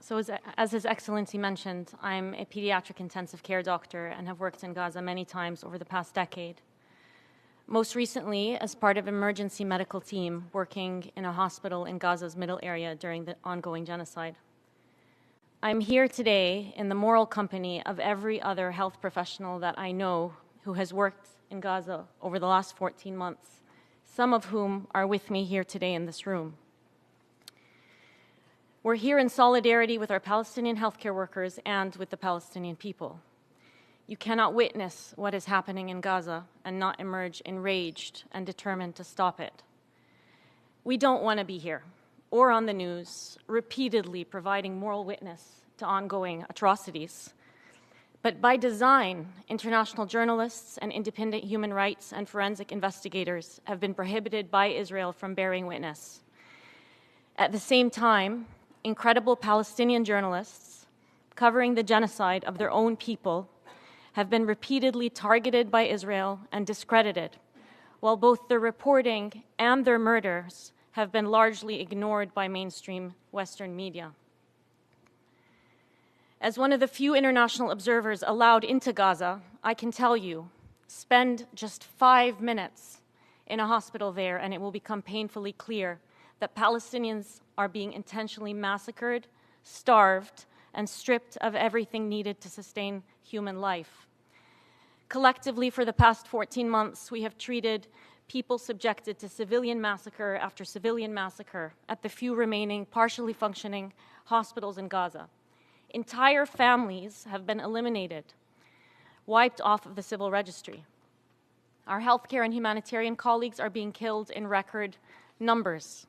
So as His Excellency mentioned, I'm a pediatric intensive care doctor and have worked in Gaza many times over the past decade. Most recently, as part of an emergency medical team working in a hospital in Gaza's middle area during the ongoing genocide. I'm here today in the moral company of every other health professional that I know who has worked in Gaza over the last 14 months, some of whom are with me here today in this room. We're here in solidarity with our Palestinian healthcare workers and with the Palestinian people. You cannot witness what is happening in Gaza and not emerge enraged and determined to stop it. We don't want to be here or on the news, repeatedly providing moral witness to ongoing atrocities. But by design, international journalists and independent human rights and forensic investigators have been prohibited by Israel from bearing witness. At the same time, incredible Palestinian journalists covering the genocide of their own people have been repeatedly targeted by Israel and discredited, while both their reporting and their murders have been largely ignored by mainstream Western media. As one of the few international observers allowed into Gaza, I can tell you, spend just 5 minutes in a hospital there and it will become painfully clear that Palestinians are being intentionally massacred, starved, and stripped of everything needed to sustain human life. Collectively, for the past 14 months, we have treated people subjected to civilian massacre after civilian massacre at the few remaining partially functioning hospitals in Gaza. Entire families have been eliminated, wiped off of the civil registry. Our healthcare and humanitarian colleagues are being killed in record numbers.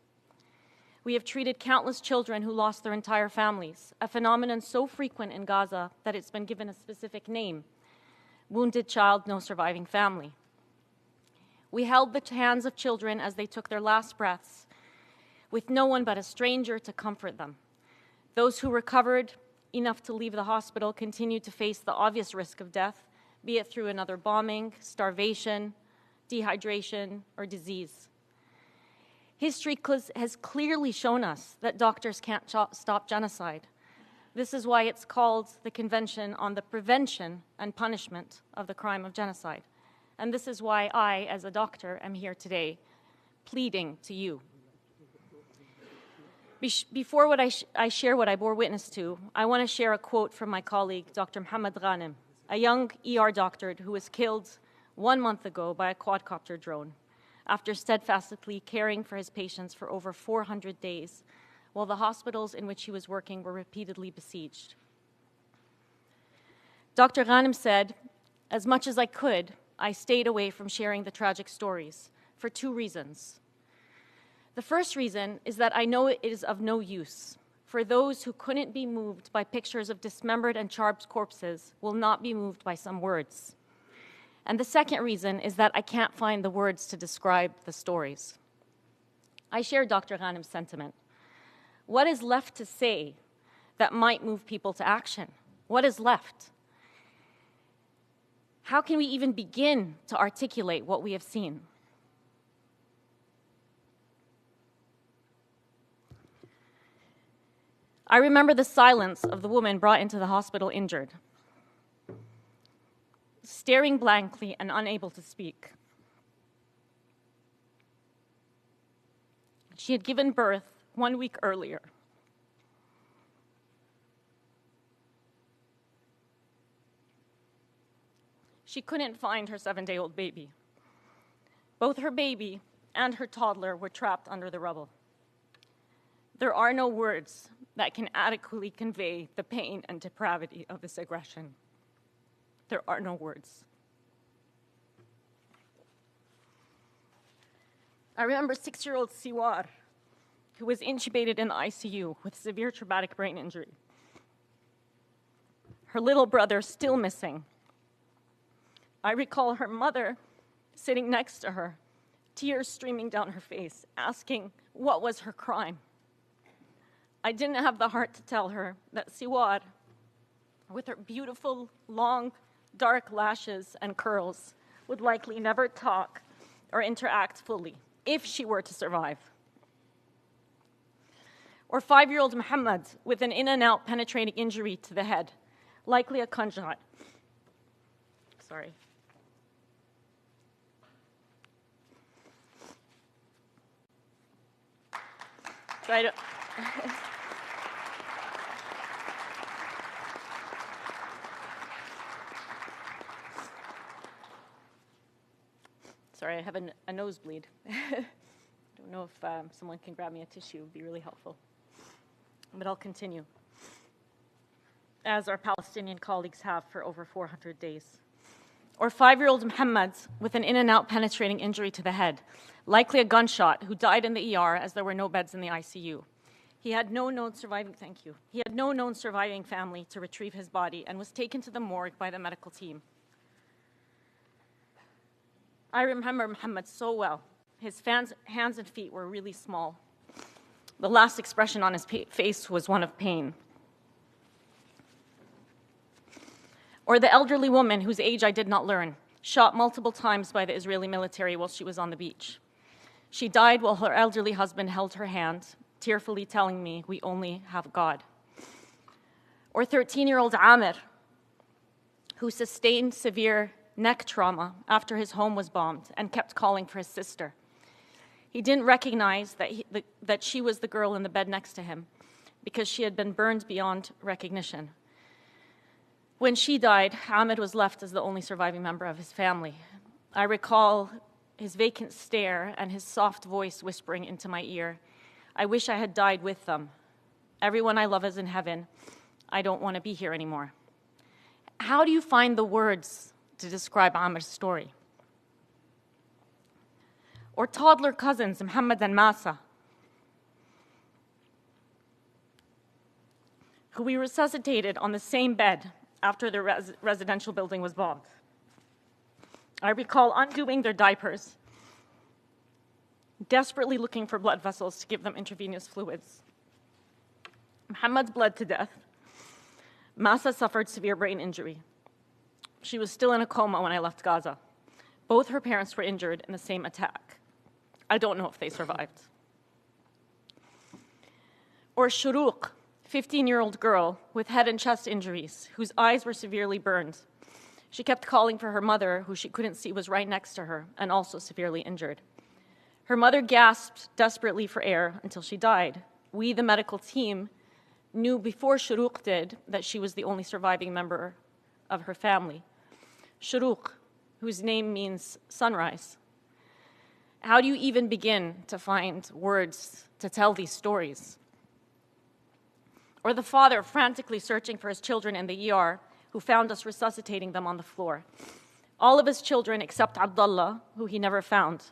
We have treated countless children who lost their entire families, a phenomenon so frequent in Gaza that it's been given a specific name: wounded child, no surviving family. We held the hands of children as they took their last breaths, with no one but a stranger to comfort them. Those who recovered enough to leave the hospital continued to face the obvious risk of death, be it through another bombing, starvation, dehydration, or disease. History has clearly shown us that doctors can't stop genocide. This is why it's called the Convention on the Prevention and Punishment of the Crime of Genocide. And this is why I, as a doctor, am here today, pleading to you. Before I share what I bore witness to, I want to share a quote from my colleague, Dr. Mohammed Ghanem, a young ER doctor who was killed 1 month ago by a quadcopter drone after steadfastly caring for his patients for over 400 days, while the hospitals in which he was working were repeatedly besieged. Dr. Ghanem said, "As much as I could, I stayed away from sharing the tragic stories for 2 reasons. The first reason is that I know it is of no use, for those who couldn't be moved by pictures of dismembered and charred corpses will not be moved by some words. And the second reason is that I can't find the words to describe the stories." I share Dr. Ghanem's sentiment. What is left to say that might move people to action? What is left? How can we even begin to articulate what we have seen? I remember the silence of the woman brought into the hospital injured, staring blankly and unable to speak. She had given birth 1 week earlier. She couldn't find her 7-day-old baby. Both her baby and her toddler were trapped under the rubble. There are no words that can adequately convey the pain and depravity of this aggression. There are no words. I remember 6-year-old Siwar, who was intubated in the ICU with severe traumatic brain injury. Her little brother still missing. I recall her mother sitting next to her, tears streaming down her face, asking what was her crime. I didn't have the heart to tell her that Siwar, with her beautiful, long, dark lashes and curls, would likely never talk or interact fully if she were to survive. Or 5-year-old Muhammad with an in-and-out penetrating injury to the head, likely a gunshot. Sorry. Try to... Sorry, I have a nosebleed. I don't know if someone can grab me a tissue. It would be really helpful. But I'll continue, as our Palestinian colleagues have for over 400 days. Or 5-year-old Muhammad with an in-and-out penetrating injury to the head, likely a gunshot, who died in the ER as there were no beds in the ICU. He had no known surviving family to retrieve his body and was taken to the morgue by the medical team. I remember Muhammad so well. His hands and feet were really small. The last expression on his face was one of pain. Or the elderly woman whose age I did not learn, shot multiple times by the Israeli military while she was on the beach. She died while her elderly husband held her hand, tearfully telling me, "We only have God." Or 13-year-old Amir, who sustained severe neck trauma after his home was bombed and kept calling for his sister. He didn't recognize that she was the girl in the bed next to him because she had been burned beyond recognition. When she died, Ahmed was left as the only surviving member of his family. I recall his vacant stare and his soft voice whispering into my ear, "I wish I had died with them. Everyone I love is in heaven. I don't want to be here anymore." How do you find the words to describe Amir's story? Or toddler cousins, Muhammad and Masa, who we resuscitated on the same bed after the residential building was bombed. I recall undoing their diapers, desperately looking for blood vessels to give them intravenous fluids. Muhammad bled to death. Masa suffered severe brain injury. She was still in a coma when I left Gaza. Both her parents were injured in the same attack. I don't know if they survived. Or Shuruq, 15-year-old girl with head and chest injuries, whose eyes were severely burned. She kept calling for her mother, who she couldn't see was right next to her and also severely injured. Her mother gasped desperately for air until she died. We, the medical team, knew before Shuruq did that she was the only surviving member of her family. Shuruq, whose name means sunrise. How do you even begin to find words to tell these stories? Or the father frantically searching for his children in the ER, who found us resuscitating them on the floor. All of his children except Abdullah, who he never found.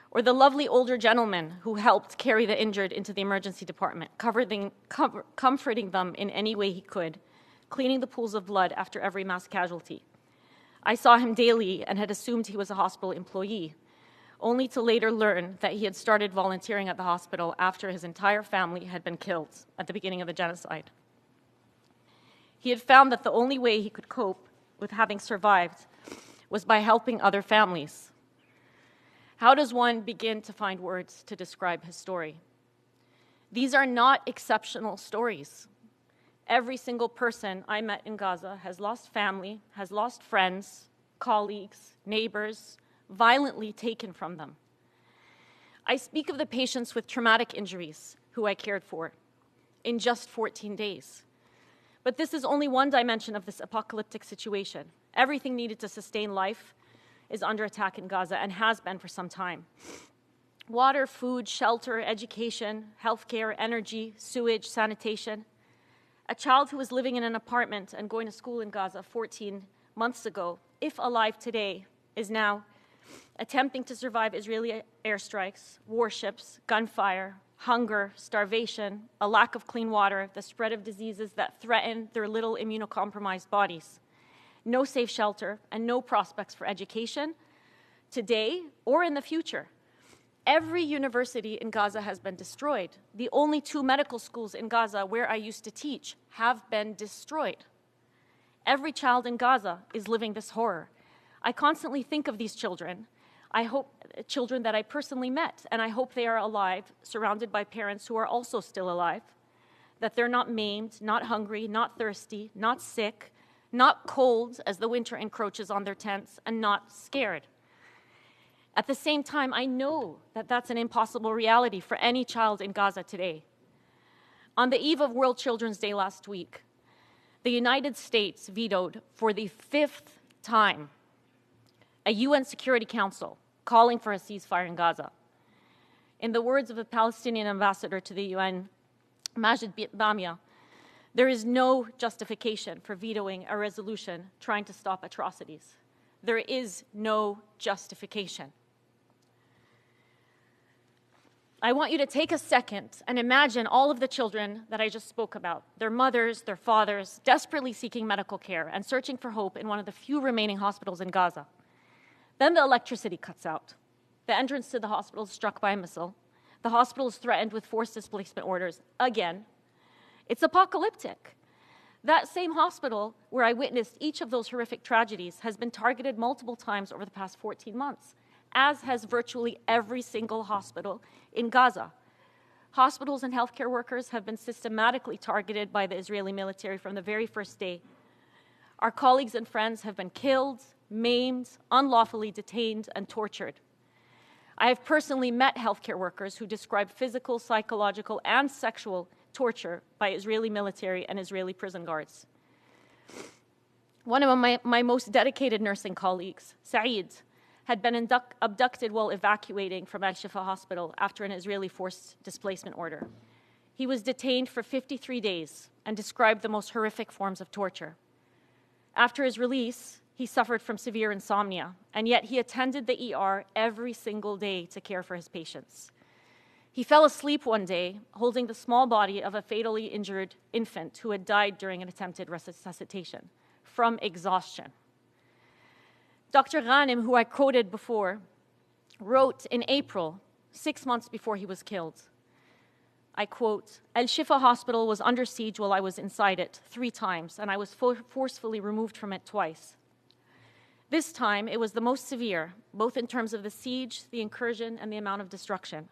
Or the lovely older gentleman who helped carry the injured into the emergency department, comforting them in any way he could, cleaning the pools of blood after every mass casualty. I saw him daily and had assumed he was a hospital employee, only to later learn that he had started volunteering at the hospital after his entire family had been killed at the beginning of the genocide. He had found that the only way he could cope with having survived was by helping other families. How does one begin to find words to describe his story? These are not exceptional stories. Every single person I met in Gaza has lost family, has lost friends, colleagues, neighbors, violently taken from them. I speak of the patients with traumatic injuries who I cared for in just 14 days. But this is only one dimension of this apocalyptic situation. Everything needed to sustain life is under attack in Gaza and has been for some time. Water, food, shelter, education, healthcare, energy, sewage, sanitation. A child who was living in an apartment and going to school in Gaza 14 months ago, if alive today, is now attempting to survive Israeli airstrikes, warships, gunfire, hunger, starvation, a lack of clean water, the spread of diseases that threaten their little immunocompromised bodies. No safe shelter and no prospects for education today or in the future. Every university in Gaza has been destroyed. The only 2 medical schools in Gaza where I used to teach have been destroyed. Every child in Gaza is living this horror. I constantly think of these children. I hope children that I personally met, and I hope they are alive, surrounded by parents who are also still alive, that they're not maimed, not hungry, not thirsty, not sick, not cold as the winter encroaches on their tents, and not scared. At the same time, I know that that's an impossible reality for any child in Gaza today. On the eve of World Children's Day last week, the United States vetoed for the 5th time a UN Security Council calling for a ceasefire in Gaza. In the words of the Palestinian ambassador to the UN, Majid Bamia, there is no justification for vetoing a resolution trying to stop atrocities. There is no justification. I want you to take a second and imagine all of the children that I just spoke about, their mothers, their fathers, desperately seeking medical care and searching for hope in one of the few remaining hospitals in Gaza. Then the electricity cuts out. The entrance to the hospital is struck by a missile. The hospital is threatened with forced displacement orders again. It's apocalyptic. That same hospital where I witnessed each of those horrific tragedies has been targeted multiple times over the past 14 months, as has virtually every single hospital in Gaza. Hospitals and healthcare workers have been systematically targeted by the Israeli military from the very first day. Our colleagues and friends have been killed, maimed, unlawfully detained, and tortured. I have personally met healthcare workers who describe physical, psychological, and sexual torture by Israeli military and Israeli prison guards. One of my most dedicated nursing colleagues, Saeed, had been abducted while evacuating from Al-Shifa hospital after an Israeli forced displacement order. He was detained for 53 days and described the most horrific forms of torture. After his release, he suffered from severe insomnia, and yet he attended the ER every single day to care for his patients. He fell asleep one day holding the small body of a fatally injured infant who had died during an attempted resuscitation from exhaustion. Dr. Ghanem, who I quoted before, wrote in April, 6 months before he was killed, I quote, "Al-Shifa hospital was under siege while I was inside it 3 times, and I was forcefully removed from it twice. This time, it was the most severe, both in terms of the siege, the incursion, and the amount of destruction.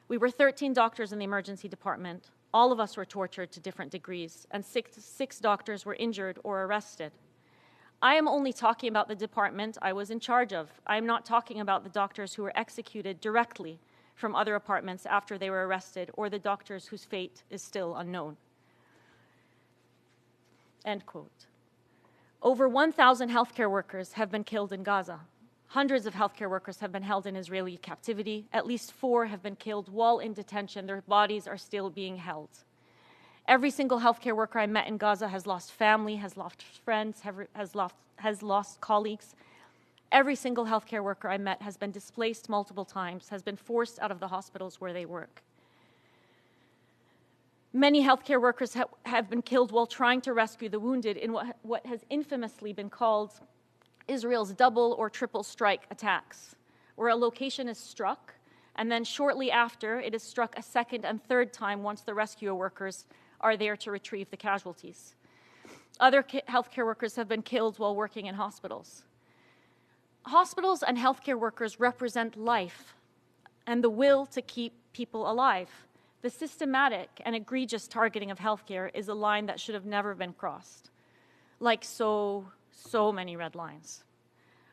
We were 13 doctors in the emergency department. All of us were tortured to different degrees, and six doctors were injured or arrested. I am only talking about the department I was in charge of. I am not talking about the doctors who were executed directly from other apartments after they were arrested, or the doctors whose fate is still unknown." End quote. Over 1,000 healthcare workers have been killed in Gaza. Hundreds of healthcare workers have been held in Israeli captivity. At least 4 have been killed while in detention. Their bodies are still being held. Every single healthcare worker I met in Gaza has lost family, has lost friends, has lost colleagues. Every single healthcare worker I met has been displaced multiple times, has been forced out of the hospitals where they work. Many healthcare workers have been killed while trying to rescue the wounded in what has infamously been called Israel's double or triple strike attacks, where a location is struck, and then shortly after, it is struck a second and third time once the rescue workers are there to retrieve the casualties. Other healthcare workers have been killed while working in hospitals. Hospitals and healthcare workers represent life and the will to keep people alive. The systematic and egregious targeting of healthcare is a line that should have never been crossed, like so many red lines.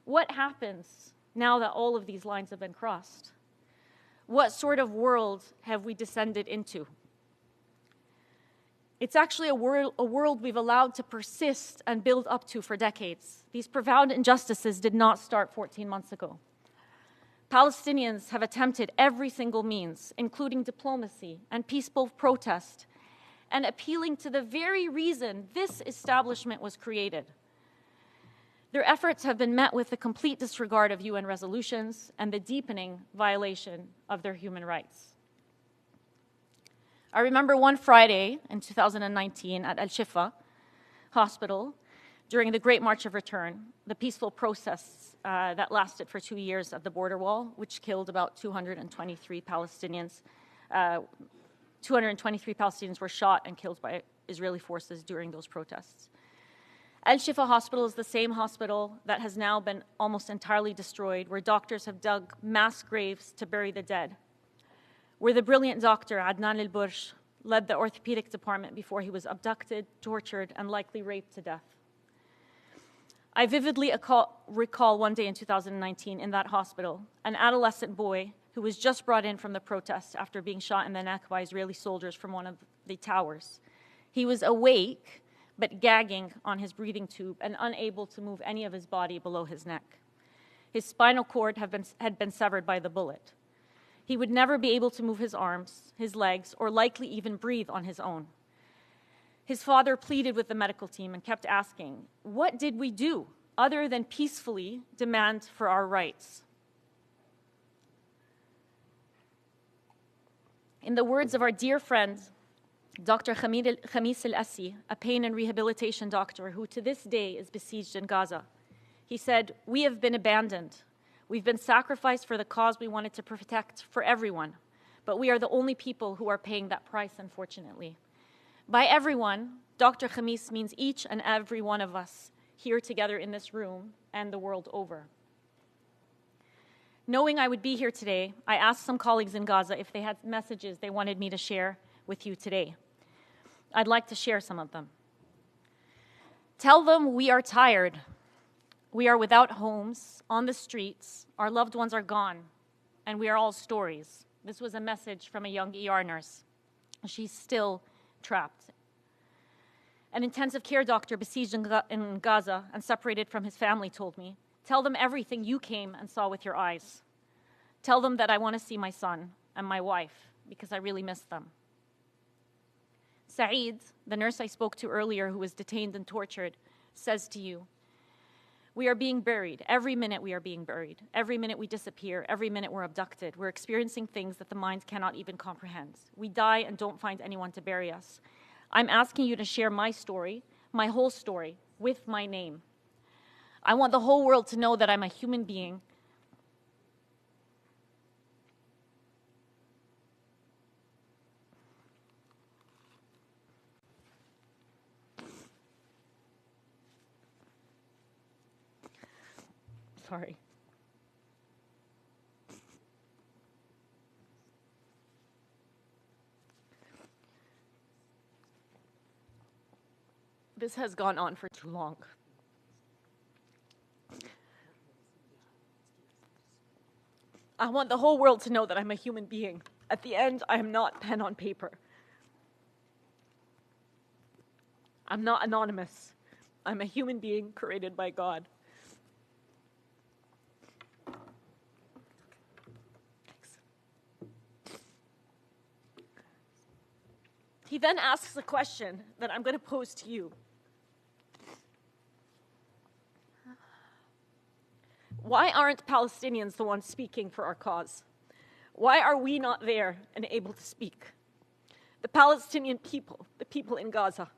What happens now that all of these lines have been crossed? What sort of world have we descended into? It's actually a world we've allowed to persist and build up to for decades. These profound injustices did not start 14 months ago. Palestinians have attempted every single means, including diplomacy and peaceful protest, and appealing to the very reason this establishment was created. Their efforts have been met with the complete disregard of UN resolutions and the deepening violation of their human rights. I remember one Friday in 2019 at Al-Shifa hospital, during the Great March of Return, the peaceful protests that lasted for 2 years at the border wall, which killed about 223 Palestinians. 223 Palestinians were shot and killed by Israeli forces during those protests. Al-Shifa hospital is the same hospital that has now been almost entirely destroyed, where doctors have dug mass graves to bury the dead, where the brilliant doctor Adnan al-Bursh led the orthopedic department before he was abducted, tortured, and likely raped to death. I vividly recall one day in 2019 in that hospital, an adolescent boy who was just brought in from the protest after being shot in the neck by Israeli soldiers from one of the towers. He was awake, but gagging on his breathing tube and unable to move any of his body below his neck. His spinal cord had been severed by the bullet. He would never be able to move his arms, his legs, or likely even breathe on his own. His father pleaded with the medical team and kept asking, what did we do other than peacefully demand for our rights? In the words of our dear friend, Dr. Khamis al-Assi, a pain and rehabilitation doctor who to this day is besieged in Gaza, he said, we have been abandoned. We've been sacrificed for the cause we wanted to protect for everyone, but we are the only people who are paying that price, unfortunately. By everyone, Dr. Khamis means each and every one of us here together in this room and the world over. Knowing I would be here today, I asked some colleagues in Gaza if they had messages they wanted me to share with you today. I'd like to share some of them. Tell them we are tired. We are without homes, on the streets, our loved ones are gone, and we are all stories. This was a message from a young ER nurse. She's still trapped. An intensive care doctor besieged in Gaza and separated from his family told me, tell them everything you came and saw with your eyes. Tell them that I want to see my son and my wife because I really miss them. Saeed, the nurse I spoke to earlier who was detained and tortured, says to you, we are being buried. Every minute we are being buried. Every minute we disappear. Every minute we're abducted. We're experiencing things that the mind cannot even comprehend. We die and don't find anyone to bury us. I'm asking you to share my story, my whole story, with my name. I want the whole world to know that I'm a human being. Sorry. This has gone on for too long. I want the whole world to know that I'm a human being. At the end, I am not pen on paper. I'm not anonymous. I'm a human being created by God. He then asks a question that I'm going to pose to you. Why aren't Palestinians the ones speaking for our cause? Why are we not there and able to speak? The Palestinian people, the people in Gaza.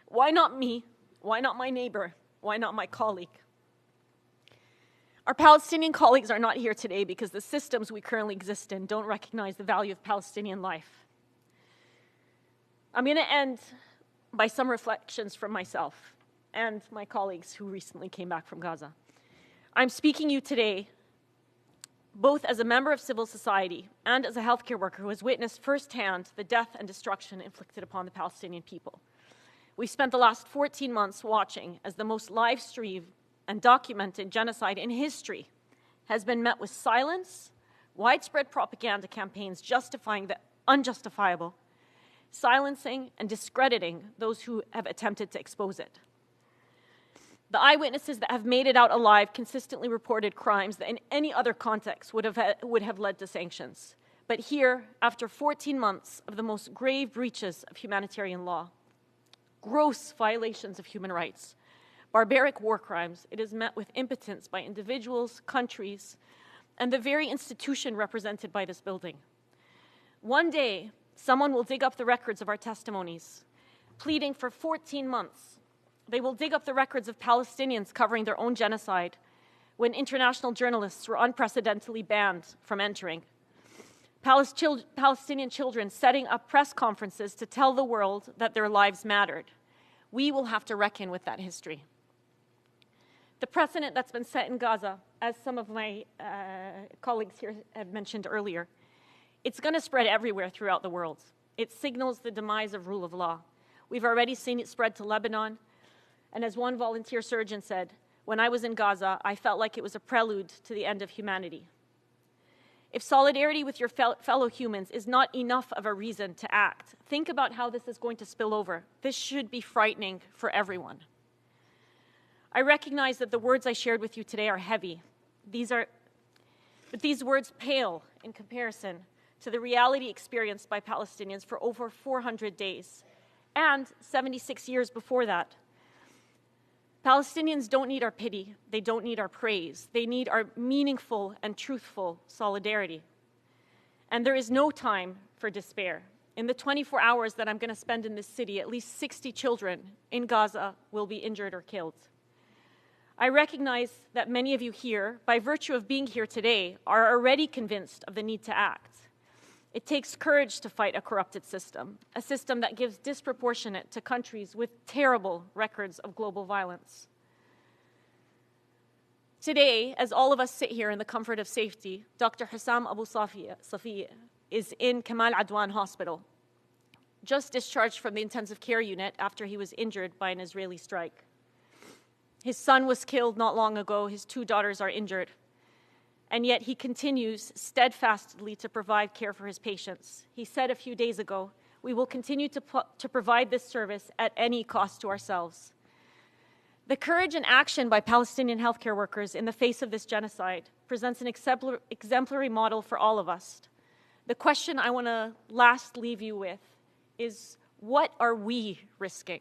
Why not me? Why not my neighbor? Why not my colleague? Our Palestinian colleagues are not here today because the systems we currently exist in don't recognize the value of Palestinian life. I'm going to end by some reflections from myself and my colleagues who recently came back from Gaza. I'm speaking to you today both as a member of civil society and as a healthcare worker who has witnessed firsthand the death and destruction inflicted upon the Palestinian people. We spent the last 14 months watching as the most live-streamed and documented genocide in history has been met with silence, widespread propaganda campaigns justifying the unjustifiable, silencing and discrediting those who have attempted to expose it. The eyewitnesses that have made it out alive consistently reported crimes that in any other context would have led to sanctions. But here, after 14 months of the most grave breaches of humanitarian law, gross violations of human rights, barbaric war crimes, it is met with impotence by individuals, countries, and the very institution represented by this building. One day, someone will dig up the records of our testimonies, pleading for 14 months. They will dig up the records of Palestinians covering their own genocide when international journalists were unprecedentedly banned from entering. Palestinian children setting up press conferences to tell the world that their lives mattered. We will have to reckon with that history. The precedent that's been set in Gaza, as some of my colleagues here had mentioned earlier, it's going to spread everywhere throughout the world. It signals the demise of rule of law. We've already seen it spread to Lebanon, and as one volunteer surgeon said, when I was in Gaza, I felt like it was a prelude to the end of humanity. If solidarity with your fellow humans is not enough of a reason to act, think about how this is going to spill over. This should be frightening for everyone. I recognize that the words I shared with you today are heavy. But these words pale in comparison to the reality experienced by Palestinians for over 400 days and 76 years before that. Palestinians don't need our pity. They don't need our praise. They need our meaningful and truthful solidarity. And there is no time for despair. In the 24 hours that I'm going to spend in this city, at least 60 children in Gaza will be injured or killed. I recognize that many of you here, by virtue of being here today, are already convinced of the need to act. It takes courage to fight a corrupted system, a system that gives disproportionate to countries with terrible records of global violence. Today, as all of us sit here in the comfort of safety, Dr. Hussam Abu Safiya is in Kamal Adwan Hospital, just discharged from the intensive care unit after he was injured by an Israeli strike. His son was killed not long ago. His 2 daughters are injured. And yet he continues steadfastly to provide care for his patients. He said a few days ago, we will continue to provide this service at any cost to ourselves. The courage and action by Palestinian healthcare workers in the face of this genocide presents an exemplary model for all of us. The question I want to last leave you with is, what are we risking?